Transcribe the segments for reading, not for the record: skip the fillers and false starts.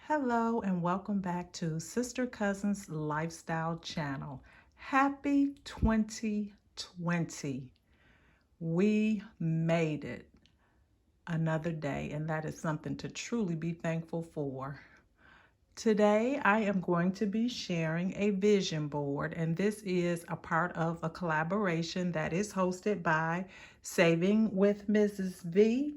Hello and welcome back to Sister Cousins Lifestyle Channel. Happy 2020. We made it another day, and that is something to truly be thankful for. Today, I am going to be sharing a vision board, and this is a part of a collaboration that is hosted by Saving with Mrs Vee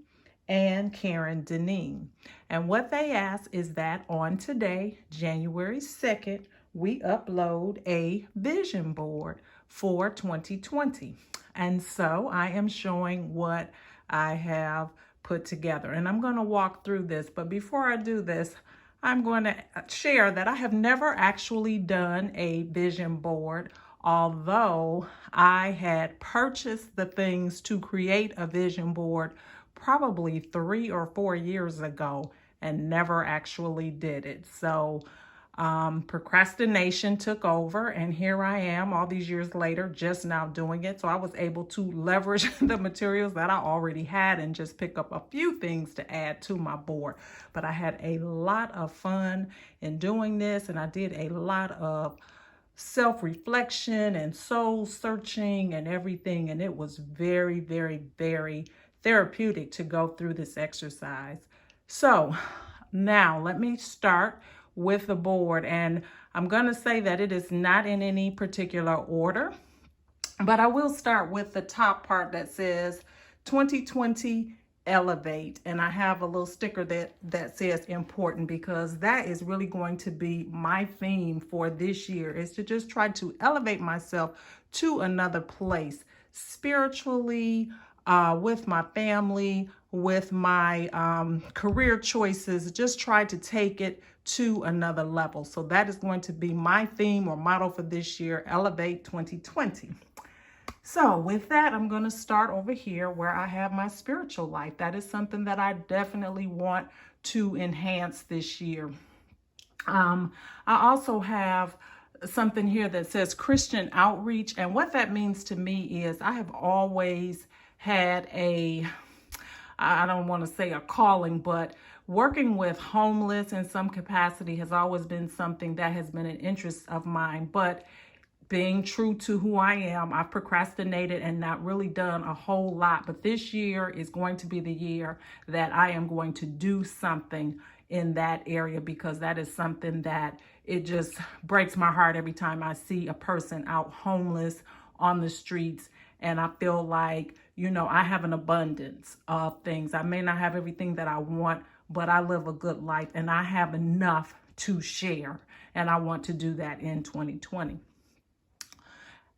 and Deneen. And what they ask is that on today, January 2nd, we upload a vision board for 2020. And so I am showing what I have put together. And I'm going to walk through this. But before I do this, I'm going to share that I have never actually done a vision board, although I had purchased the things to create a vision board probably 3 or 4 years ago and never actually did it. So procrastination took over, and here I am all these years later just now doing it. So I was able to leverage the materials that I already had and just pick up a few things to add to my board. But I had a lot of fun in doing this, and I did a lot of self-reflection and soul searching and everything, and it was very, very, very therapeutic to go through this exercise. So now let me start with the board, and I'm going to say that it is not in any particular order, but I will start with the top part that says 2020 Elevate, and I have a little sticker that says important, because that is really going to be my theme for this year, is to just try to elevate myself to another place spiritually, with my family, with my career choices. Just try to take it to another level. So that is going to be my theme or motto for this year, Elevate 2020. So with that, I'm going to start over here where I have my spiritual life. That is something that I definitely want to enhance this year. I also have something here that says Christian outreach. And what that means to me is I have always had I don't want to say a calling, but working with homeless in some capacity has always been something that has been an interest of mine. But being true to who I am, I've procrastinated and not really done a whole lot. But this year is going to be the year that I am going to do something in that area, because that is something that it just breaks my heart every time I see a person out homeless on the streets. And I feel like, I have an abundance of things. I may not have everything that I want, but I live a good life and I have enough to share. And I want to do that in 2020.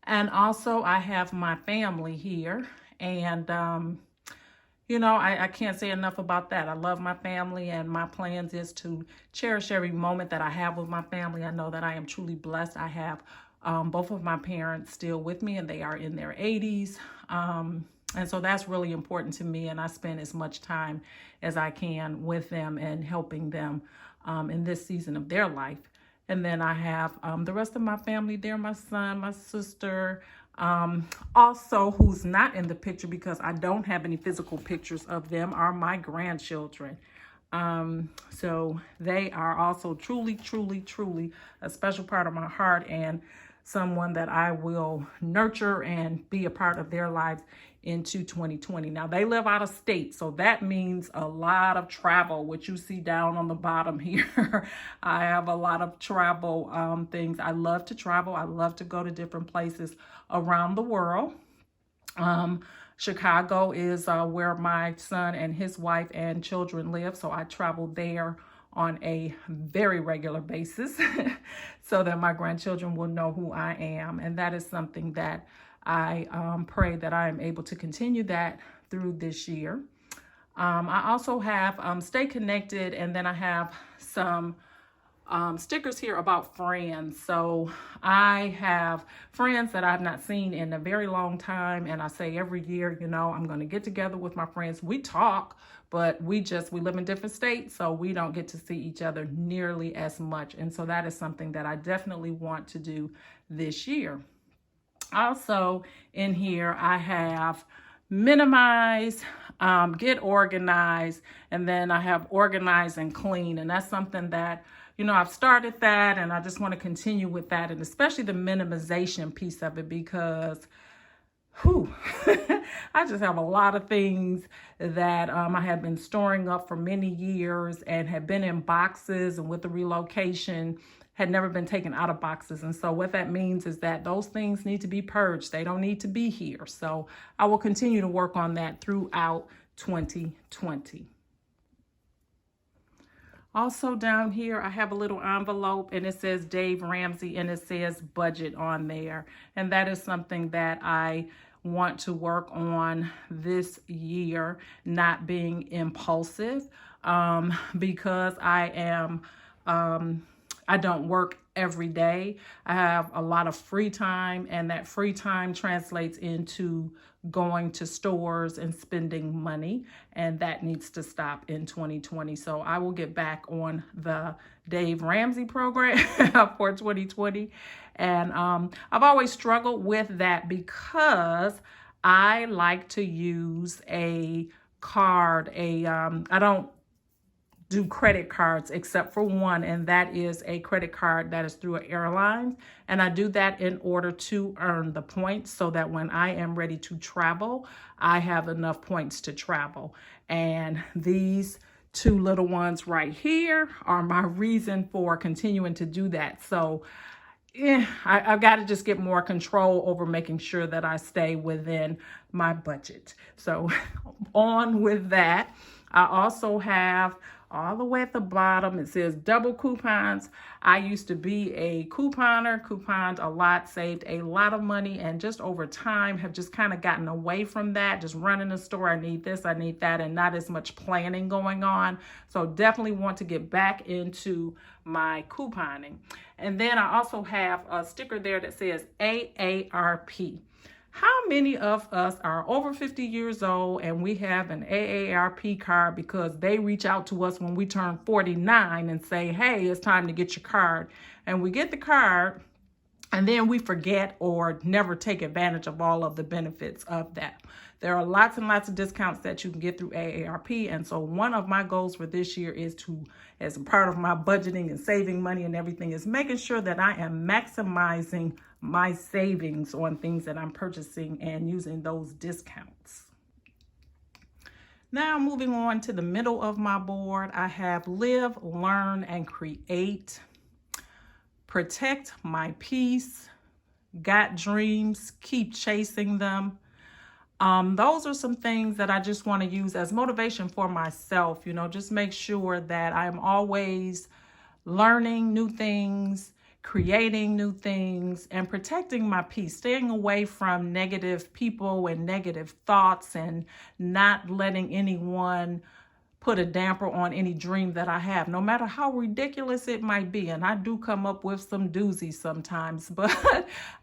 And also I have my family here, and I can't say enough about that. I love my family, and my plans is to cherish every moment that I have with my family. I know that I am truly blessed. I have both of my parents still with me, and they are in their 80s. And so that's really important to me, and I spend as much time as I can with them and helping them in this season of their life. And then I have the rest of my family there, my son, my sister, also who's not in the picture because I don't have any physical pictures of them, are my grandchildren. So they are also truly, truly, truly a special part of my heart, and someone that I will nurture and be a part of their lives into 2020. Now, they live out of state, so that means a lot of travel, which you see down on the bottom here. I have a lot of travel things. I love to travel. I love to go to different places around the world. Chicago is where my son and his wife and children live, so I travel there on a very regular basis so that my grandchildren will know who I am. And that is something that I pray that I am able to continue that through this year. I also have Stay Connected, and then I have some stickers here about friends. So I have friends that I've not seen in a very long time, and I say every year, I'm going to get together with my friends. We talk, but we live in different states, so we don't get to see each other nearly as much. And so that is something that I definitely want to do this year. Also in here, I have minimize, get organized, and then I have organize and clean. And that's something that, you know, I've started that and I just want to continue with that, and especially the minimization piece of it, because I just have a lot of things that I have been storing up for many years and have been in boxes, and with the relocation had never been taken out of boxes. And so what that means is that those things need to be purged. They don't need to be here. So I will continue to work on that throughout 2020. Also down here, I have a little envelope and it says Dave Ramsey and it says budget on there. And that is something that I want to work on this year, not being impulsive, because I don't work every day. I have a lot of free time, and that free time translates into going to stores and spending money, and that needs to stop in 2020. So I will get back on the Dave Ramsey program for 2020. And I've always struggled with that because I like to use a card. I don't do credit cards except for one, and that is a credit card that is through an airline. And I do that in order to earn the points so that when I am ready to travel, I have enough points to travel. And these two little ones right here are my reason for continuing to do that. So I've got to just get more control over making sure that I stay within my budget. So on with that. I also have all the way at the bottom, it says double coupons. I used to be a couponer, couponed a lot, saved a lot of money, and just over time have just kind of gotten away from that. Just running the store, I need this, I need that, and not as much planning going on. So definitely want to get back into my couponing. And then I also have a sticker there that says AARP. How many of us are over 50 years old and we have an AARP card because they reach out to us when we turn 49 and say, hey, it's time to get your card. And we get the card and then we forget or never take advantage of all of the benefits of that. There are lots and lots of discounts that you can get through AARP. And so one of my goals for this year is to, as a part of my budgeting and saving money and everything, is making sure that I am maximizing my savings on things that I'm purchasing and using those discounts. Now moving on to the middle of my board, I have live, learn, and create, protect my peace, got dreams, keep chasing them. Those are some things that I just want to use as motivation for myself, just make sure that I'm always learning new things, creating new things, and protecting my peace, staying away from negative people and negative thoughts, and not letting anyone put a damper on any dream that I have, no matter how ridiculous it might be. And I do come up with some doozies sometimes, but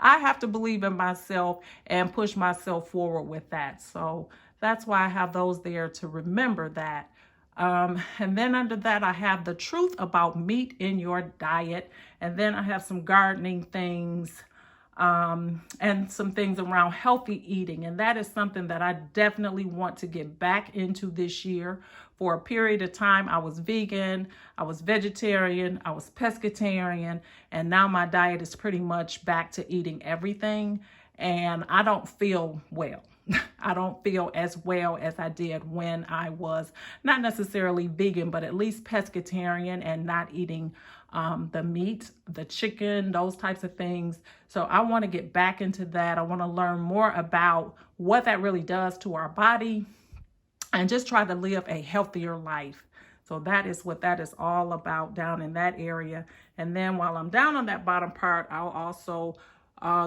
I have to believe in myself and push myself forward with that. So that's why I have those there to remember that. And then under that, I have the truth about meat in your diet. And then I have some gardening things, and some things around healthy eating. And that is something that I definitely want to get back into this year. For a period of time, I was vegan, I was vegetarian, I was pescatarian, and now my diet is pretty much back to eating everything. And I don't feel well. I don't feel as well as I did when I was not necessarily vegan, but at least pescatarian and not eating the meat, the chicken, those types of things. So I want to get back into that. I want to learn more about what that really does to our body and just try to live a healthier life. So that is what that is all about down in that area. And then while I'm down on that bottom part, I'll also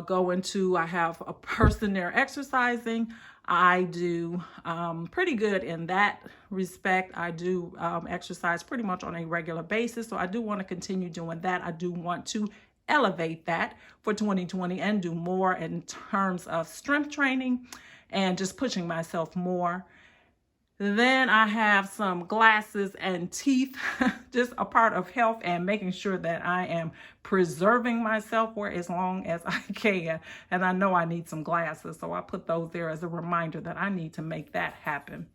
go into, I have a person there exercising. I do pretty good in that respect. I do exercise pretty much on a regular basis. So I do want to continue doing that. I do want to elevate that for 2020 and do more in terms of strength training and just pushing myself more. Then I have some glasses and teeth, just a part of health and making sure that I am preserving myself for as long as I can. And I know I need some glasses, so I put those there as a reminder that I need to make that happen.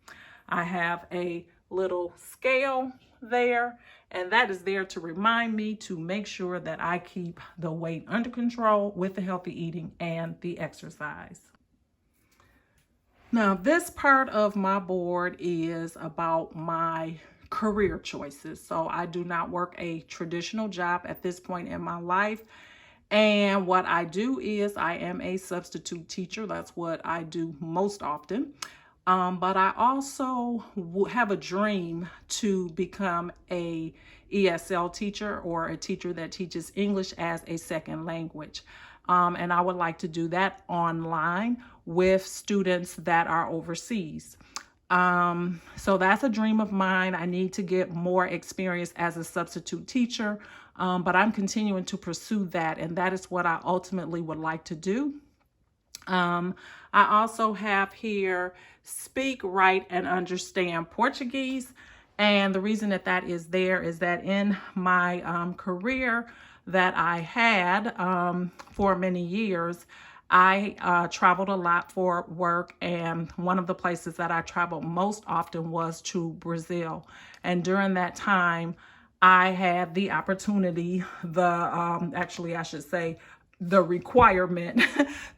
I have a little scale there, and that is there to remind me to make sure that I keep the weight under control with the healthy eating and the exercise. Now, this part of my board is about my career choices. So I do not work a traditional job at this point in my life. And what I do is I am a substitute teacher. That's what I do most often. But I also have a dream to become a ESL teacher, or a teacher that teaches English as a second language. And I would like to do that online with students that are overseas. So that's a dream of mine. I need to get more experience as a substitute teacher, but I'm continuing to pursue that, and that is what I ultimately would like to do. I also have here speak, write, and understand Portuguese. And the reason that that is there is that in my career that I had for many years, I traveled a lot for work, and one of the places that I traveled most often was to Brazil. And during that time, I had the opportunity, actually I should say, the requirement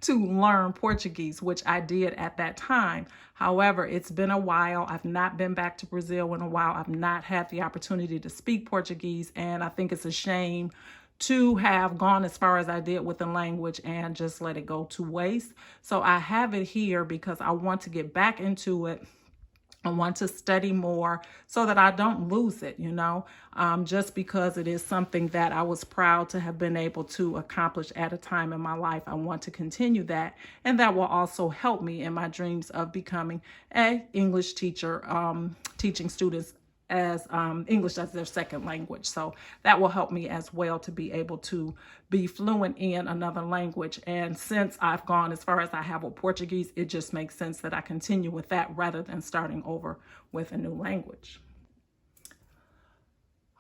to learn Portuguese, which I did at that time. However, it's been a while. I've not been back to Brazil in a while. I've not had the opportunity to speak Portuguese, and I think it's a shame to have gone as far as I did with the language and just let it go to waste. So I have it here because I want to get back into it. I want to study more so that I don't lose it, just because it is something that I was proud to have been able to accomplish at a time in my life. I want to continue that, and that will also help me in my dreams of becoming an English teacher, teaching students as English as their second language. So that will help me as well to be able to be fluent in another language. And since I've gone as far as I have with Portuguese, it just makes sense that I continue with that rather than starting over with a new language.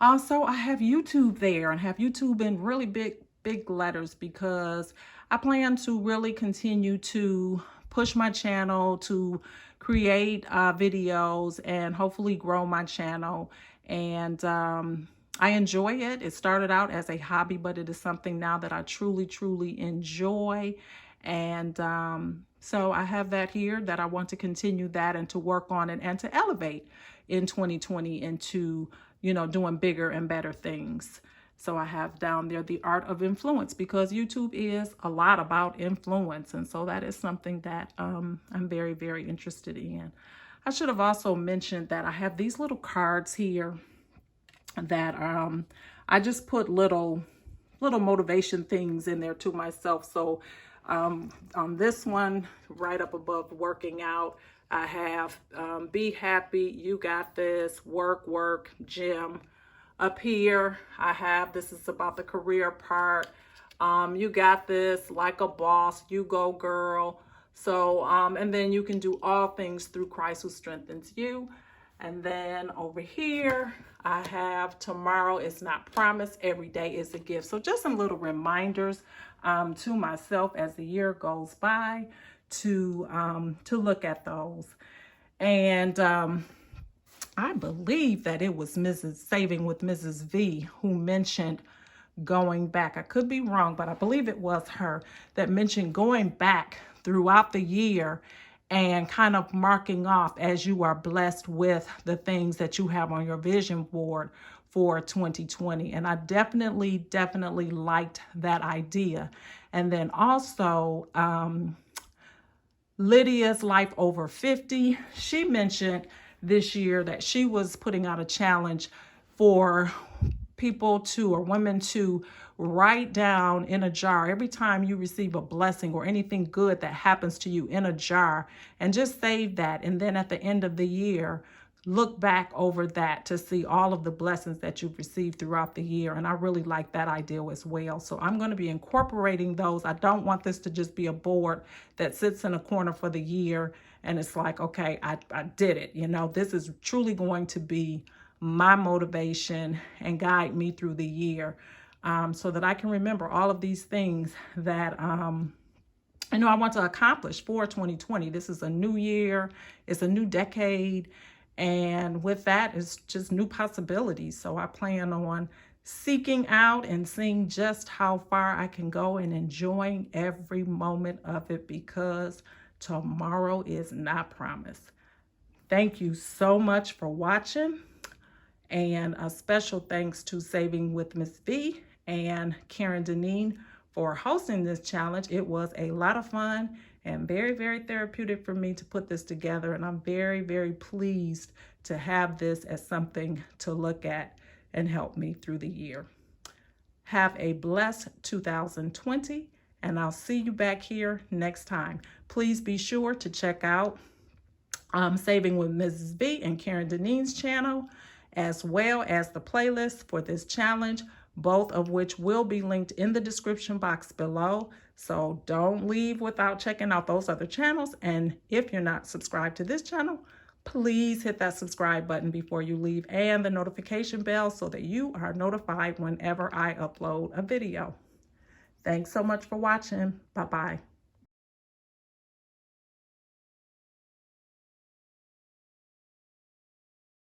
Also, I have YouTube there, and have YouTube in really big letters, because I plan to really continue to push my channel, to create videos, and hopefully grow my channel. And I enjoy it. It started out as a hobby, but it is something now that I truly enjoy. And so I have that here, that I want to continue that and to work on it and to elevate in 2020 into, doing bigger and better things. So I have down there the art of influence, because YouTube is a lot about influence. And so that is something that I'm very interested in. I should have also mentioned that I have these little cards here that I just put little motivation things in there to myself. So on this one, right up above working out, I have be happy, you got this, work, gym. Up here, I have, this is about the career part. You got this, like a boss, you go girl. So, and then you can do all things through Christ who strengthens you. And then over here, I have tomorrow is not promised, every day is a gift. So just some little reminders to myself as the year goes by to look at those. And I believe that it was Saving with Mrs Vee who mentioned going back. I could be wrong, but I believe it was her that mentioned going back throughout the year and kind of marking off as you are blessed with the things that you have on your vision board for 2020. And I definitely liked that idea. And then also, Lydia's Life Over 50, she mentioned this year that she was putting out a challenge for people to, or women to, write down in a jar every time you receive a blessing or anything good that happens to you in a jar, and just save that. And then at the end of the year, look back over that to see all of the blessings that you've received throughout the year. And I really like that idea as well. So I'm going to be incorporating those. I don't want this to just be a board that sits in a corner for the year And it's like, okay, I did it. You know, this is truly going to be my motivation and guide me through the year, so that I can remember all of these things that, I want to accomplish for 2020. This is a new year. It's a new decade. And with that, it's just new possibilities. So I plan on seeking out and seeing just how far I can go and enjoying every moment of it, because tomorrow is not promised. Thank you so much for watching. And a special thanks to Saving with Mrs Vee and Deneen for hosting this challenge. It was a lot of fun and very, very therapeutic for me to put this together. And I'm very, very pleased to have this as something to look at and help me through the year. Have a blessed 2020, and I'll see you back here next time. Please be sure to check out Saving with Mrs Vee and Deneen's channel, as well as the playlist for this challenge, both of which will be linked in the description box below. So don't leave without checking out those other channels. And if you're not subscribed to this channel, please hit that subscribe button before you leave, and the notification bell, so that you are notified whenever I upload a video. Thanks so much for watching. Bye-bye.